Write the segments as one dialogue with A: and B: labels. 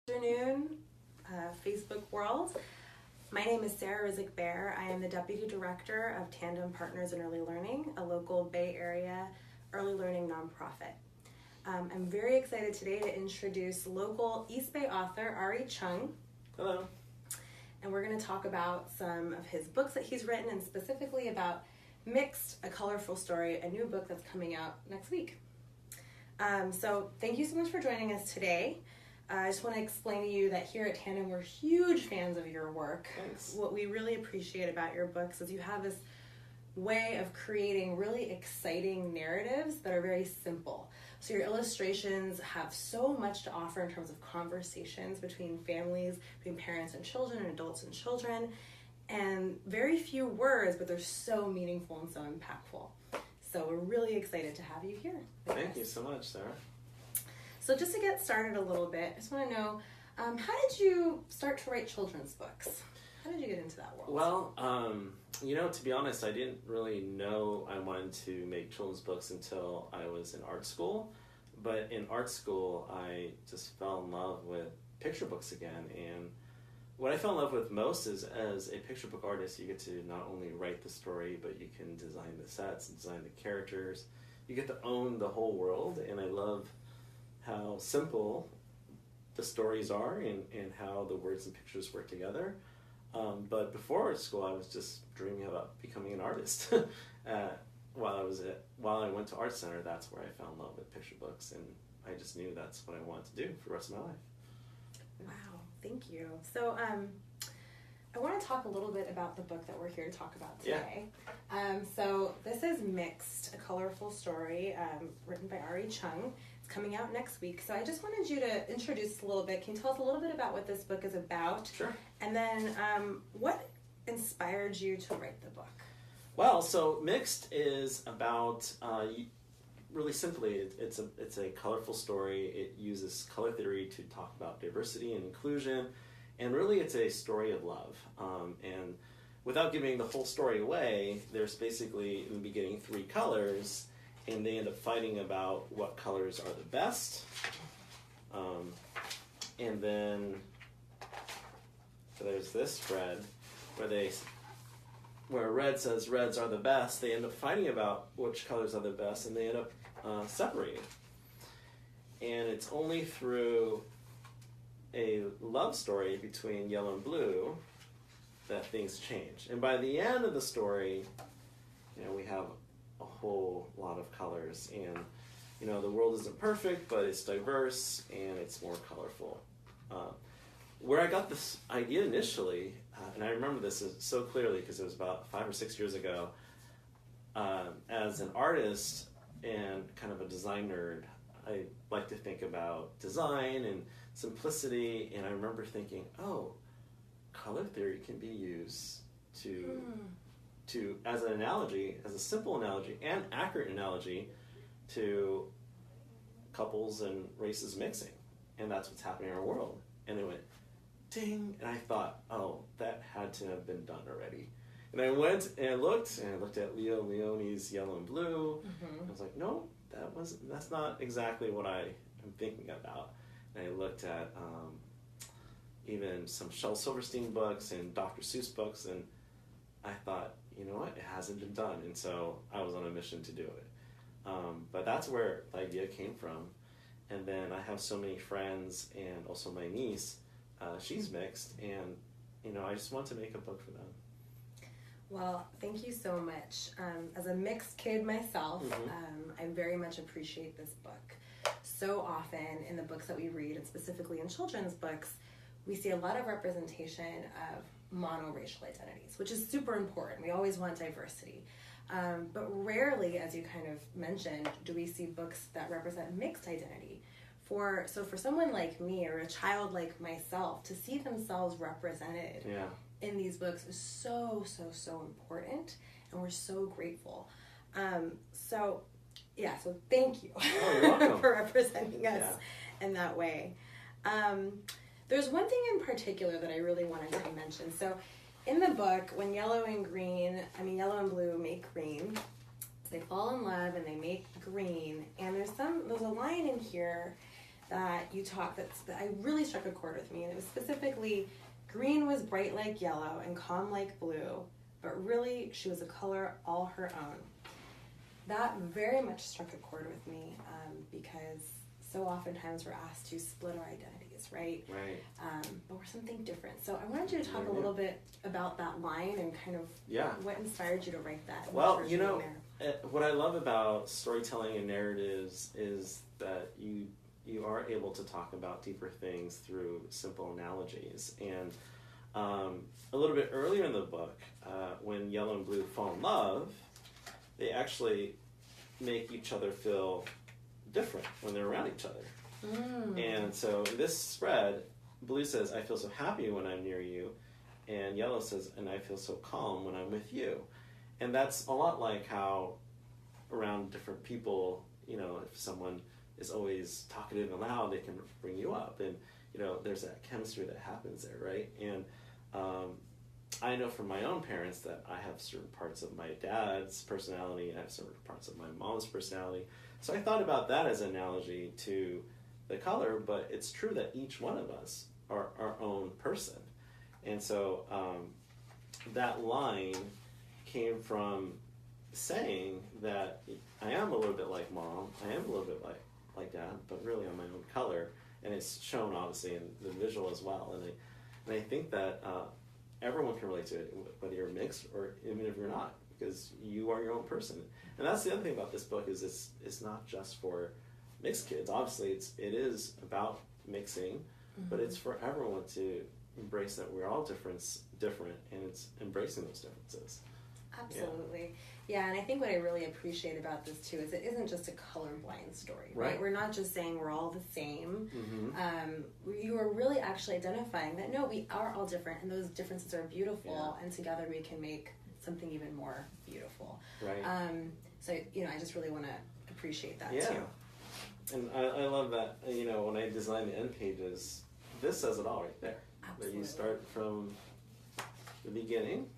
A: Afternoon, Facebook world. My name is Sarah Rizik-Bear. I am the Deputy Director of Tandem Partners in Early Learning, a local Bay Area early learning nonprofit. I'm very excited today to introduce local East Bay author Arree Chung.
B: Hello.
A: And we're going to talk about some of his books that he's written, and specifically about Mixed, A Colorful Story, a new book that's coming out next week. So thank you so much for joining us today. I just want to explain to you that here at Tandem, we're huge fans of your work.
B: Thanks.
A: What we really appreciate about your books is you have this way of creating really exciting narratives that are very simple. So your illustrations have so much to offer in terms of conversations between families, between parents and children, and adults and children, and very few words, but they're so meaningful and so impactful. So we're really excited to have you here.
B: Thank you so much, Sarah.
A: So just to get started a little bit, I just want to know, how did you start to write children's books? How did you get into that world?
B: Well, to be honest, I didn't really know I wanted to make children's books until I was in art school. But in art school, I just fell in love with picture books again. And what I fell in love with most is, as a picture book artist, you get to not only write the story, but you can design the sets and design the characters. You get to own the whole world, and I love how simple the stories are and how the words and pictures work together. But before art school, I was just dreaming about becoming an artist. While I went to Art Center, that's where I fell in love with picture books, and I just knew that's what I wanted to do for the rest of my life.
A: Wow, thank you. So I want to talk a little bit about the book that we're here to talk about today.
B: Yeah.
A: So this is Mixed, A Colorful Story, written by Arree Chung. It's coming out next week. So I just wanted you to introduce a little bit. Can you tell us a little bit about what this book is about?
B: Sure.
A: And then what inspired you to write the book?
B: Well, so Mixed is about, really simply, it's a colorful story. It uses color theory to talk about diversity and inclusion. And really, it's a story of love. And without giving the whole story away, there's basically, in the beginning, 3 colors, and they end up fighting about what colors are the best. And then there's this thread where red says reds are the best. They end up fighting about which colors are the best, and they end up separating. And it's only through a love story between yellow and blue that things change. And by the end of the story, we have a whole lot of colors, and the world isn't perfect, but it's diverse and it's more colorful. Where I got this idea initially, and I remember this so clearly because it was about 5 or 6 years ago, as an artist and kind of a design nerd, I like to think about design and simplicity, and I remember thinking, color theory can be used to as an analogy, as a simple analogy and accurate analogy to couples and races mixing, and that's what's happening in our world. And it went ding, and I thought, that had to have been done already. And I went and I looked at Leo Leone's Yellow and Blue. I was like, no, that's not exactly what I am thinking about. And I looked at even some Shel Silverstein books and Dr. Seuss books, and I thought, you know what, it hasn't been done. And so I was on a mission to do it. But that's where the idea came from. And then I have so many friends, and also my niece, she's mixed, and I just want to make a book for them.
A: Well, thank you so much. As a mixed kid myself, I very much appreciate this book. So often in the books that we read, and specifically in children's books, we see a lot of representation of monoracial identities, which is super important. We always want diversity. But rarely, as you kind of mentioned, do we see books that represent mixed identity. So for someone like me, or a child like myself, to see themselves represented in these books is so, so, so important, and we're so grateful. So thank you
B: you're welcome.
A: for representing us in that way. There's one thing in particular that I really wanted to mention. So in the book, when yellow and blue make green, they fall in love and they make green. And there's a line in here that you talked that I really struck a chord with me, and it was specifically green was bright like yellow and calm like blue, but really she was a color all her own. That very much struck a chord with me because so oftentimes we're asked to split our identities, right?
B: Right.
A: But we're something different. So I wanted you to talk a little bit about that line and kind of what inspired you to write that.
B: Well, you know, what I love about storytelling and narratives is that you are able to talk about deeper things through simple analogies. And a little bit earlier in the book, when yellow and blue fall in love, they actually make each other feel different when they're around each other. And so in this spread, blue says, I feel so happy when I'm near you, and yellow says, and I feel so calm when I'm with you. And that's a lot like how around different people, you know, if someone is always talkative and loud, they can bring you up, and you know, there's that chemistry that happens there, right? And I know from my own parents that I have certain parts of my dad's personality, and I have certain parts of my mom's personality. So I thought about that as an analogy to the color, but it's true that each one of us are our own person. And so that line came from saying that I am a little bit like mom, I am a little bit like dad, but really I'm my own color, and it's shown obviously in the visual as well. And I think that everyone can relate to it, whether you're mixed or even if you're not, because you are your own person. And that's the other thing about this book is it's not just for mixed kids. Obviously, it is about mixing, but it's for everyone to embrace that we're all different, and it's embracing those differences.
A: Absolutely. Yeah, and I think what I really appreciate about this too is it isn't just a colorblind story, right? We're not just saying we're all the same. You are really actually identifying that no, we are all different, and those differences are beautiful, and together we can make something even more beautiful. Right. So, you know, I just really want to appreciate that too.
B: And I love that, you know, when I design the end pages, this says it all right there. Absolutely. That you start from the beginning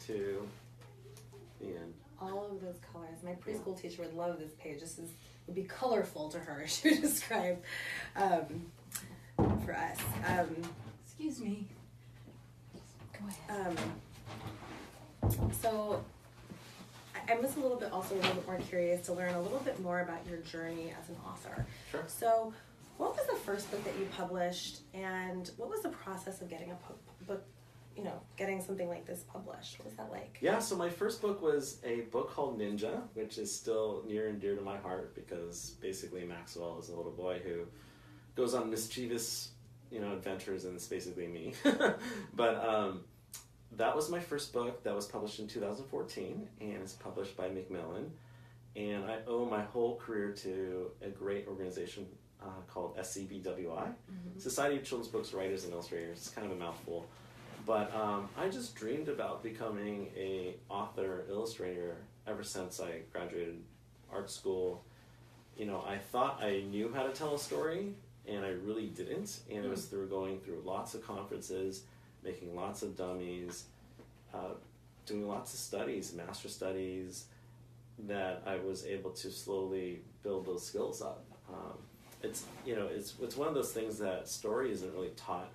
B: to the end.
A: All of those colors. My preschool teacher would love this page. Would be colorful to her. She would describe for us.
C: Excuse me. Go ahead.
A: So I'm just a little bit more curious to learn a little bit more about your journey as an author.
B: Sure.
A: So what was the first book that you published, and what was the process of getting a book, you know, getting something like this published? What was that like?
B: Yeah, so my first book was a book called Ninja, which is still near and dear to my heart because basically Maxwell is a little boy who goes on mischievous, you know, adventures, and it's basically me. But that was my first book. That was published in 2014, and it's published by Macmillan. And I owe my whole career to a great organization called SCBWI, Society of Children's Books Writers and Illustrators. It's kind of a mouthful. But I just dreamed about becoming an author, illustrator ever since I graduated art school. You know, I thought I knew how to tell a story, and I really didn't. And it was through going through lots of conferences, making lots of dummies, doing lots of studies, master studies, that I was able to slowly build those skills up. It's one of those things that story isn't really taught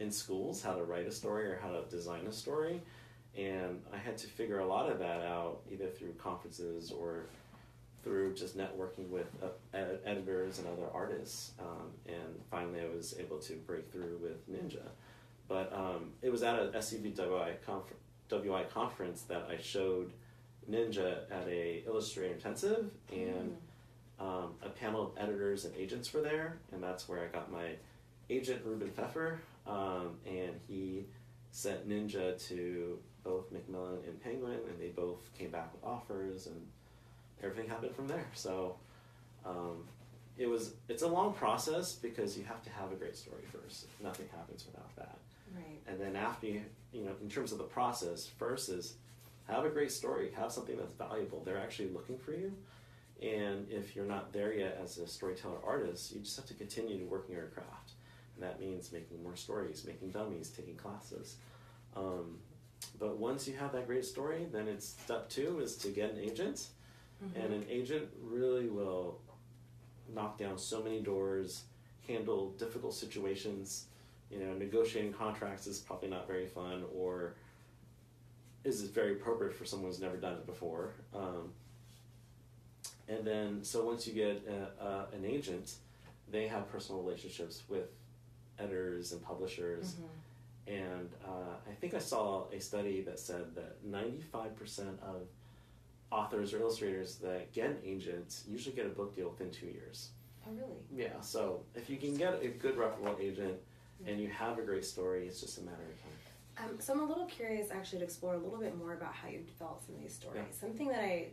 B: in schools, how to write a story or how to design a story, and I had to figure a lot of that out either through conferences or through just networking with editors and other artists, and finally I was able to break through with Ninja. But it was at a SCBWI conference that I showed Ninja at a Illustrator Intensive, and a panel of editors and agents were there, and that's where I got my agent, Ruben Pfeffer, and he sent Ninja to both Macmillan and Penguin, and they both came back with offers, and everything happened from there. So it's a long process because you have to have a great story first. Nothing happens without that.
A: Right.
B: And then after you know, in terms of the process, first is have a great story, have something that's valuable. They're actually looking for you. And if you're not there yet as a storyteller artist, you just have to continue to work in your craft. And that means making more stories, making dummies, taking classes. But once you have that great story, then it's step 2 is to get an agent. And an agent really will knock down so many doors, handle difficult situations. Negotiating contracts is probably not very fun, or is it very appropriate for someone who's never done it before. And then, so once you get an agent, they have personal relationships with editors and publishers. And I think I saw a study that said that 95% of authors or illustrators that get an agent usually get a book deal within 2 years.
A: Oh, really?
B: Yeah, so if you can get a good reputable agent and you have a great story, it's just a matter of time.
A: So I'm a little curious actually to explore a little bit more about how you developed some of these stories. Yeah. Something that I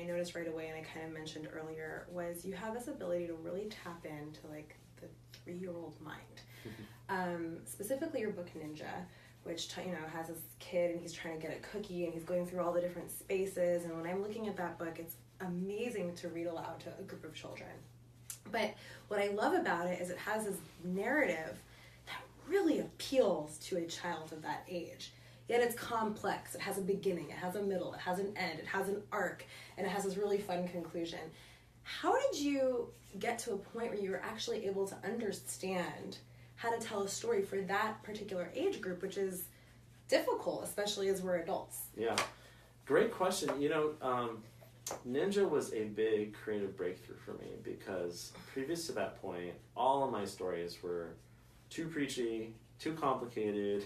A: noticed right away, and I kind of mentioned earlier, was you have this ability to really tap into like the 3-year-old mind. Specifically your book Ninja, which has this kid and he's trying to get a cookie and he's going through all the different spaces, and when I'm looking at that book, it's amazing to read aloud to a group of children. But what I love about it is it has this narrative that really appeals to a child of that age. Yet it's complex. It has a beginning, it has a middle, it has an end, it has an arc, and it has this really fun conclusion. How did you get to a point where you were actually able to understand how to tell a story for that particular age group, which is difficult, especially as we're adults?
B: Yeah, great question. Ninja was a big creative breakthrough for me because previous to that point, all of my stories were too preachy, too complicated,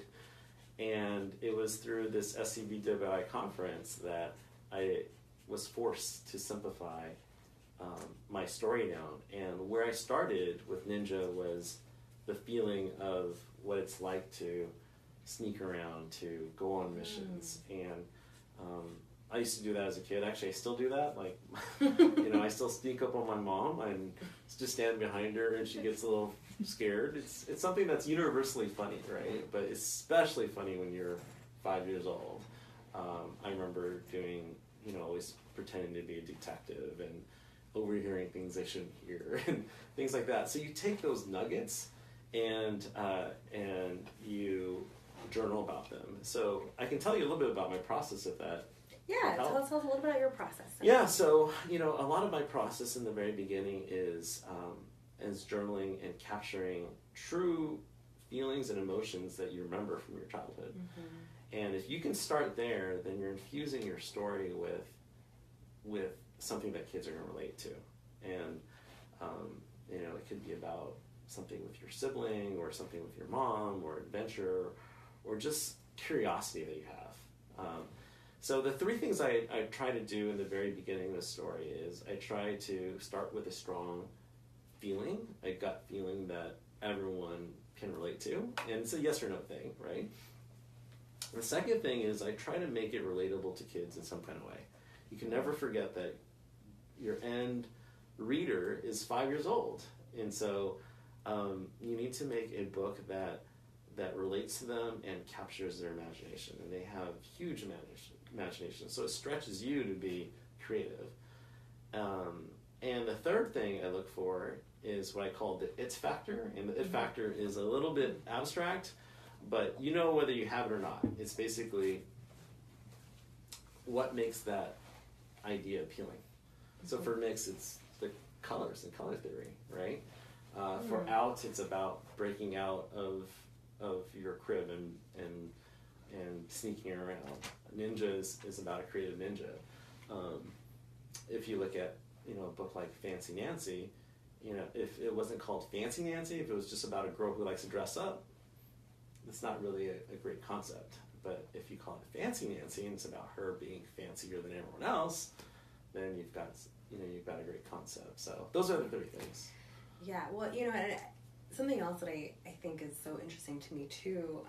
B: and it was through this SCBWI conference that I was forced to simplify my story down. And where I started with Ninja was the feeling of what it's like to sneak around, to go on missions, and I used to do that as a kid. Actually, I still do that. Like, I still sneak up on my mom and just stand behind her, and she gets a little scared. It's something that's universally funny, right? But especially funny when you're 5 years old. I remember doing, always pretending to be a detective and overhearing things I shouldn't hear and things like that. So you take those nuggets and you journal about them. So I can tell you a little bit about my process of that.
A: Yeah, tell us a little bit about your process.
B: Yeah, so, a lot of my process in the very beginning is journaling and capturing true feelings and emotions that you remember from your childhood. And if you can start there, then you're infusing your story with something that kids are going to relate to. And, it could be about something with your sibling or something with your mom or adventure or just curiosity that you have. So the 3 things I try to do in the very beginning of the story is I try to start with a strong feeling, a gut feeling that everyone can relate to, and it's a yes or no thing, right? The second thing is I try to make it relatable to kids in some kind of way. You can never forget that your end reader is 5 years old, and so you need to make a book that relates to them and captures their imagination, and they have huge imagination, so it stretches you to be creative. And the third thing I look for is what I call the it factor, and the it factor is a little bit abstract, but whether you have it or not. It's basically what makes that idea appealing. So for Mix, it's the colors and color theory, right? For Out, it's about breaking out of your crib and sneaking around. Ninja is about a creative ninja. If you look at a book like Fancy Nancy, if it wasn't called Fancy Nancy, if it was just about a girl who likes to dress up, it's not really a great concept. But if you call it Fancy Nancy and it's about her being fancier than everyone else, then you've got a great concept. So those are the 3 things.
A: Yeah, well, and something else that I think is so interesting to me too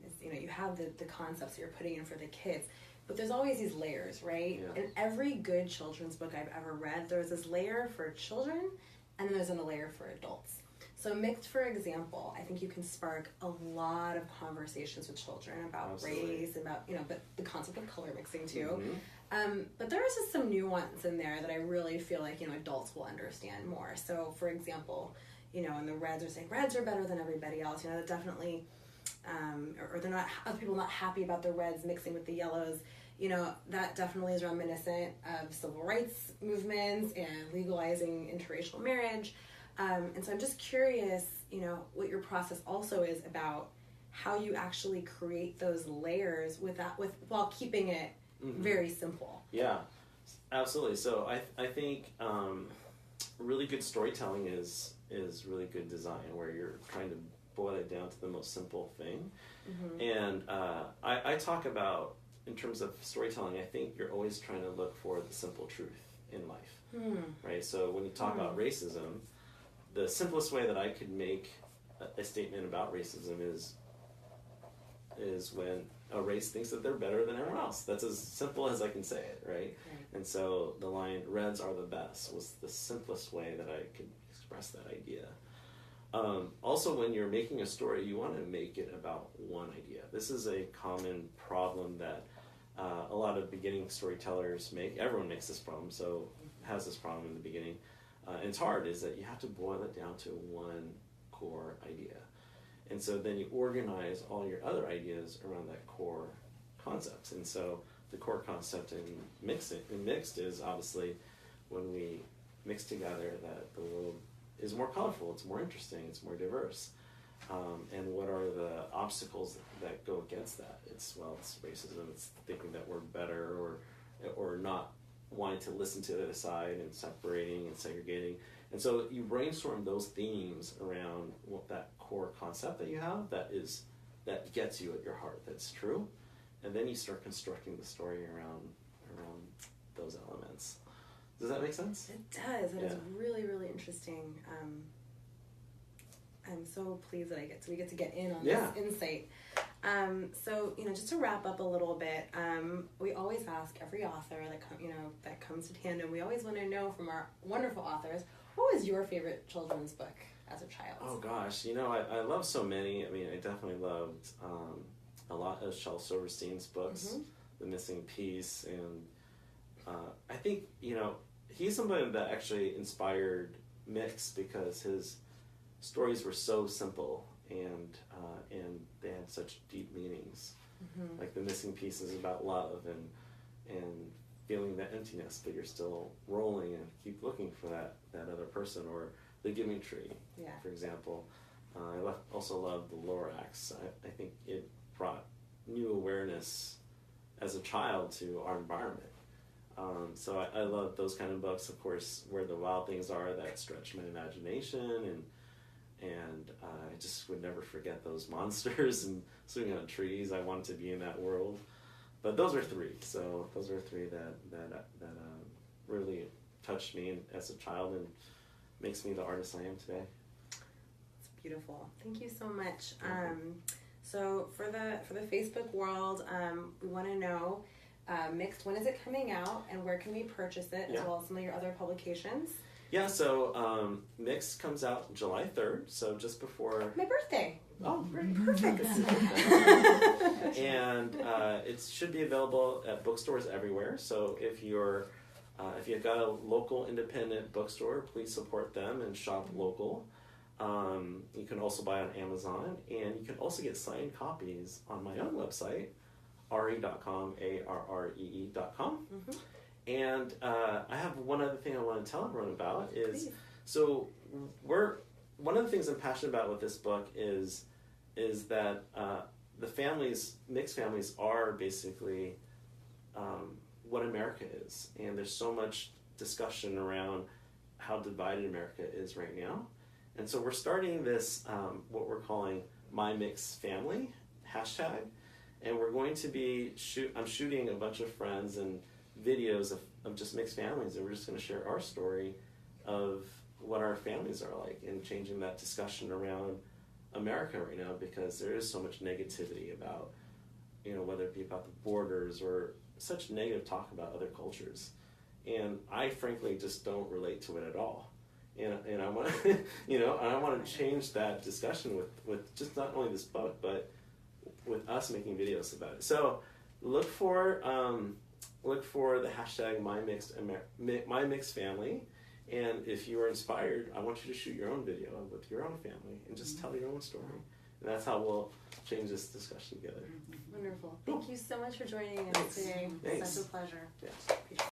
A: is you have the concepts that you're putting in for the kids, but there's always these layers, right?
B: Yeah.
A: In every good children's book I've ever read, there's this layer for children and then there's a layer for adults. So Mixed, for example, I think you can spark a lot of conversations with children about
B: Absolutely.
A: race, about but the concept of color mixing too. But there is just some nuance in there that I really feel like adults will understand more. So for example, and the reds are saying reds are better than everybody else. That definitely, or they're not, other people not happy about the reds mixing with the yellows. you know, that definitely is reminiscent of civil rights movements and legalizing interracial marriage. And so I'm just curious, you know, what your process also is about how you actually create those layers while keeping it very simple.
B: Yeah, absolutely. So I think really good storytelling is really good design, where you're trying to boil it down to the most simple thing. And I talk about, in terms of storytelling, I think you're always trying to look for the simple truth in life, right? So when you talk about racism, the simplest way that I could make a statement about racism is when a race thinks that they're better than everyone else. That's as simple as I can say it, right? And so the line, "Reds are the best," was the simplest way that I could express that idea. Also, when you're making a story, you want to make it about one idea. This is a common problem that a lot of beginning storytellers make. Everyone makes this problem, so has this problem in the beginning. And it's hard, is that you have to boil it down to one core idea. And so then you organize all your other ideas around that core concept. And so the core concept in mixed is obviously when we mix together that the world is more colorful, it's more interesting, it's more diverse. And what are the obstacles that go against that? It's racism, it's thinking that we're better, or not wanting to listen to the other side, and separating and segregating. And so you brainstorm those themes around that core concept that you have that gets you at your heart, that's true. And then you start constructing the story around those elements. Does that make sense?
A: It does. It is really, really interesting. I'm so pleased that we get to get in on this insight. So, you know, just to wrap up a little bit, we always ask every author that comes to Tandem, we always want to know from our wonderful authors, what was your favorite children's book as a child?
B: Oh gosh, you know, I love so many. I mean, I definitely loved a lot of Shel Silverstein's books, The Missing Piece, and I think, you know, he's somebody that actually inspired Mix because his stories were so simple and they had such deep meanings. Like The Missing Piece is about love and feeling that emptiness, but you're still rolling and keep looking for that other person. Or The Giving Tree, for example. I also love The Lorax. I think it brought new awareness as a child to our environment. So I love those kind of books, of course, Where the Wild Things Are, that stretch my imagination, and I just would never forget those monsters and swinging on trees. I wanted to be in that world. But those are three. So those are three that really touched me as a child and makes me the artist I am today.
A: It's beautiful. Thank you so much. So for the Facebook world, we want to know, Mixed, when is it coming out, and where can we purchase it, as well as some of your other publications?
B: Yeah, so Mixed comes out July 3rd, so just before
A: my birthday.
B: Oh, great.
A: Perfect.
B: And it should be available at bookstores everywhere. So if you've got a local independent bookstore, please support them and shop local. You can also buy on Amazon, and you can also get signed copies on my own website, arree.com, arree.com. And I have one other thing I want to tell everyone about is, please. So one of the things I'm passionate about with this book is that the families, mixed families, are basically what America is. And there's so much discussion around how divided America is right now. And so we're starting this, what we're calling My Mixed Family hashtag. And we're going to be, I'm shooting a bunch of friends and videos of just mixed families. And we're just going to share our story of what our families are like and changing that discussion around America right now, because there is so much negativity about, you know, whether it be about the borders or such negative talk about other cultures. And I frankly just don't relate to it at all. And I want to, you know, I want to change that discussion with just not only this book, but with us making videos about it. So look for the hashtag My Mixed Family. And if you are inspired, I want you to shoot your own video with your own family and just tell your own story And that's how we'll change this discussion together.
A: Wonderful. Thank you so much for joining us
B: Thanks.
A: today.
B: Thanks.
A: Such a pleasure.
B: Yeah.
A: Appreciate it.